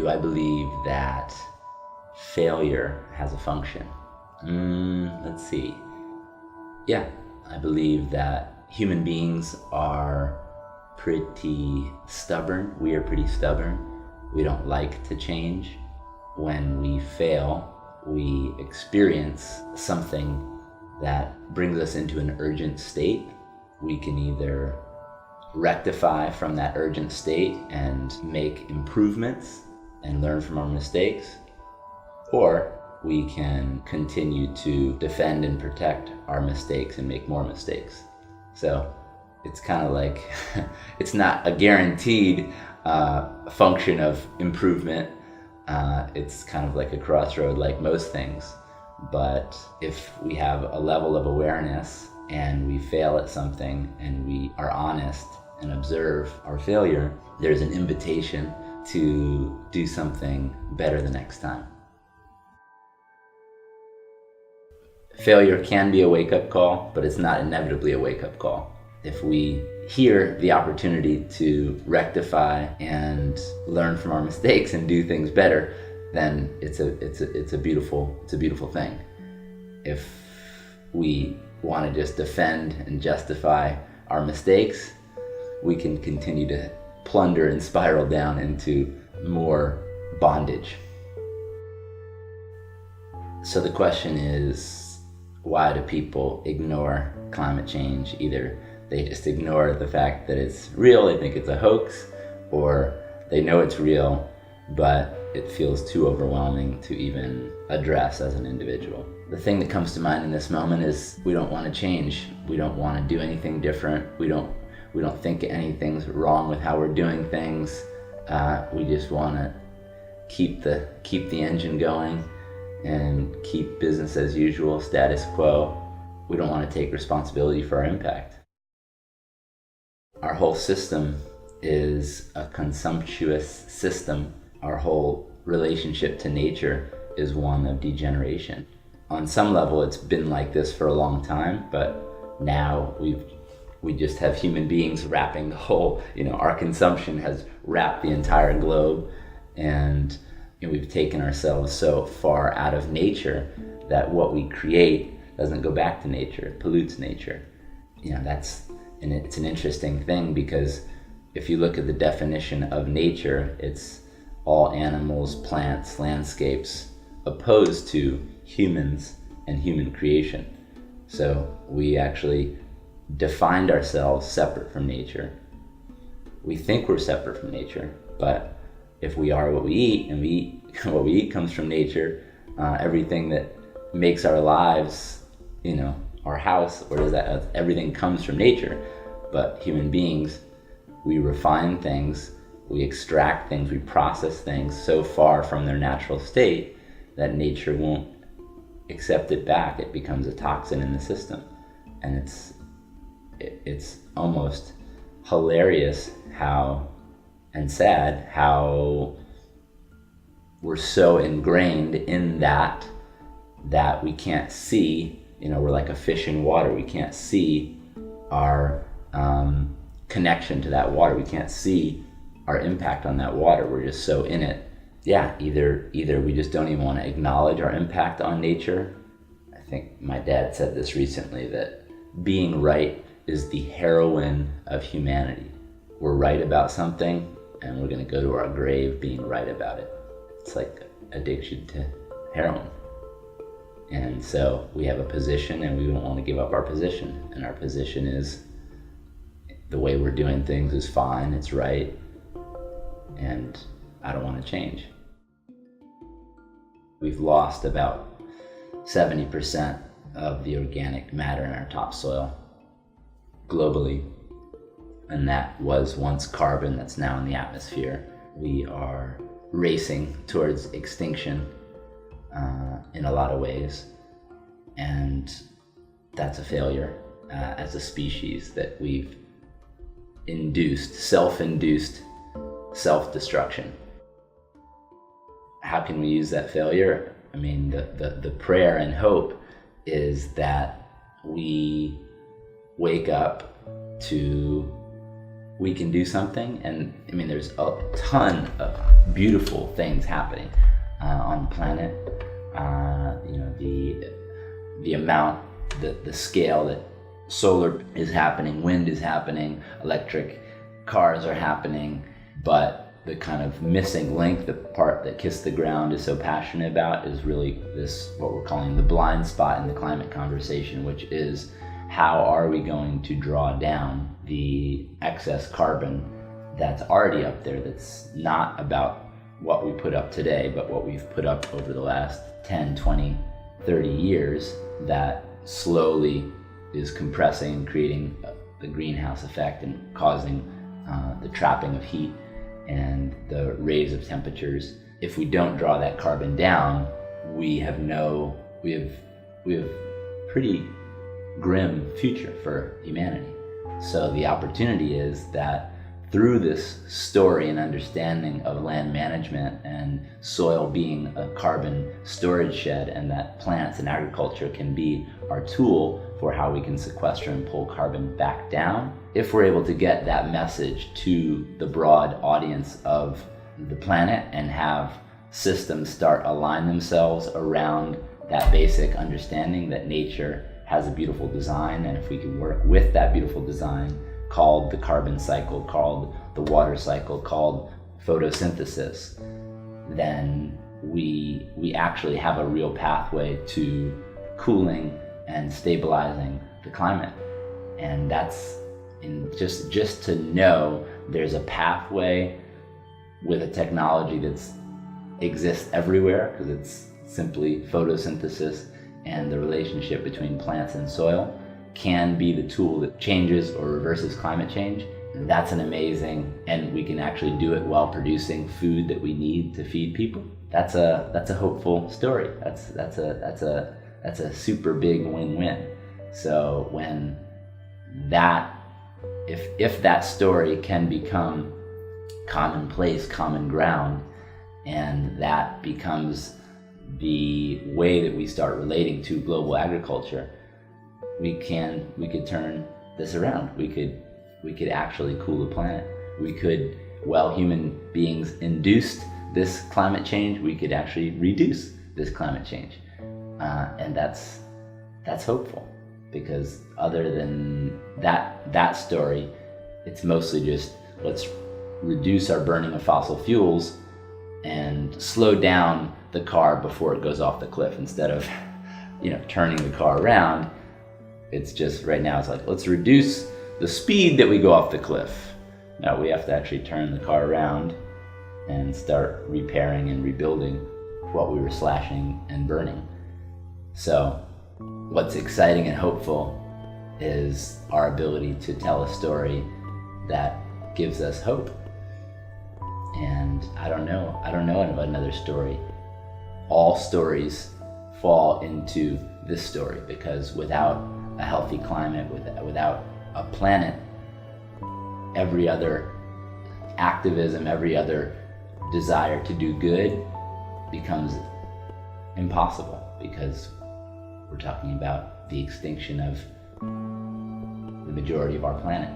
Do I believe that failure has a function? Let's see. Yeah, I believe that human beings are pretty stubborn. We are pretty stubborn. We don't like to change. When we fail, we experience something that brings us into an urgent state. We can either rectify from that urgent state and make improvements and learn from our mistakes, or we can continue to defend and protect our mistakes and make more mistakes. So it's kind of like, it's not a guaranteed function of improvement. It's kind of like a crossroad like most things. But if we have a level of awareness and we fail at something and we are honest and observe our failure, there's an invitation to do something better the next time. Failure can be a wake-up call, but it's not inevitably a wake-up call. If we hear the opportunity to rectify and learn from our mistakes and do things better, then it's a beautiful thing. If we want to just defend and justify our mistakes, we can continue to plunder and spiral down into more bondage. So the question is, why do people ignore climate change? Either they just ignore the fact that it's real, they think it's a hoax, or they know it's real, but it feels too overwhelming to even address as an individual. The thing that comes to mind in this moment is we don't want to change. We don't want to do anything different. We don't think anything's wrong with how we're doing things. We just want to keep the engine going and keep business as usual, status quo. We don't want to take responsibility for our impact. Our whole system is a consumptuous system. Our whole relationship to nature is one of degeneration. On some level, it's been like this for a long time, but now we just have human beings wrapping the whole, our consumption has wrapped the entire globe, and we've taken ourselves so far out of nature that what we create doesn't go back to nature, it pollutes nature. And it's an interesting thing, because if you look at the definition of nature, it's all animals, plants, landscapes, opposed to humans and human creation. So we actually defined ourselves separate from nature. We think we're separate from nature, but if we are what we eat, and what we eat comes from nature, everything that makes our lives, our house, everything comes from nature. But human beings, we refine things, we extract things, we process things so far from their natural state that nature won't accept it back. It becomes a toxin in the system. And it's almost hilarious and sad how we're so ingrained in that we can't see, we're like a fish in water. We can't see our connection to that water. We can't see our impact on that water. We're just so in it. Yeah, either we just don't even want to acknowledge our impact on nature. I think my dad said this recently, that being right is the heroin of humanity. We're right about something, and we're going to go to our grave being right about it. It's like addiction to heroin. And so we have a position, and we don't want to give up our position. And our position is the way we're doing things is fine, it's right, and I don't want to change. We've lost about 70% of the organic matter in our topsoil globally, and that was once carbon that's now in the atmosphere. We are racing towards extinction in a lot of ways, and that's a failure as a species, that we've self-induced self-destruction. How can we use that failure? I mean, the prayer and hope is that we wake up to we can do something. And I mean, there's a ton of beautiful things happening on the planet. The amount, the scale that solar is happening, wind is happening, electric cars are happening, but the kind of missing link, the part that Kiss the Ground is so passionate about, is really this, what we're calling the blind spot in the climate conversation, which is how are we going to draw down the excess carbon that's already up there, that's not about what we put up today, but what we've put up over the last 10, 20, 30 years, that slowly is compressing, creating the greenhouse effect and causing the trapping of heat and the raise of temperatures. If we don't draw that carbon down, we have pretty grim future for humanity. So the opportunity is that through this story and understanding of land management and soil being a carbon storage shed, and that plants and agriculture can be our tool for how we can sequester and pull carbon back down. If we're able to get that message to the broad audience of the planet and have systems start align themselves around that basic understanding that nature has a beautiful design, and if we can work with that beautiful design called the carbon cycle, called the water cycle, called photosynthesis, then we actually have a real pathway to cooling and stabilizing the climate. And that's just to know there's a pathway with a technology that's exists everywhere, because it's simply photosynthesis, and the relationship between plants and soil can be the tool that changes or reverses climate change. And that's an amazing, and we can actually do it while producing food that we need to feed people. That's a hopeful story. That's a super big win-win. So when that, if that story can become commonplace, common ground, and that becomes the way that we start relating to global agriculture, we could turn this around. We could actually cool the planet. We could, while human beings induced this climate change, we could actually reduce this climate change. And that's hopeful, because other than that story, it's mostly just let's reduce our burning of fossil fuels and slow down the car before it goes off the cliff, instead of turning the car around. It's just, right now it's like, let's reduce the speed that we go off the cliff. No, we have to actually turn the car around and start repairing and rebuilding what we were slashing and burning. So what's exciting and hopeful is our ability to tell a story that gives us hope. And I don't know of another story. All stories fall into this story, because without a healthy climate, without a planet, every other activism, every other desire to do good becomes impossible, because we're talking about the extinction of the majority of our planet.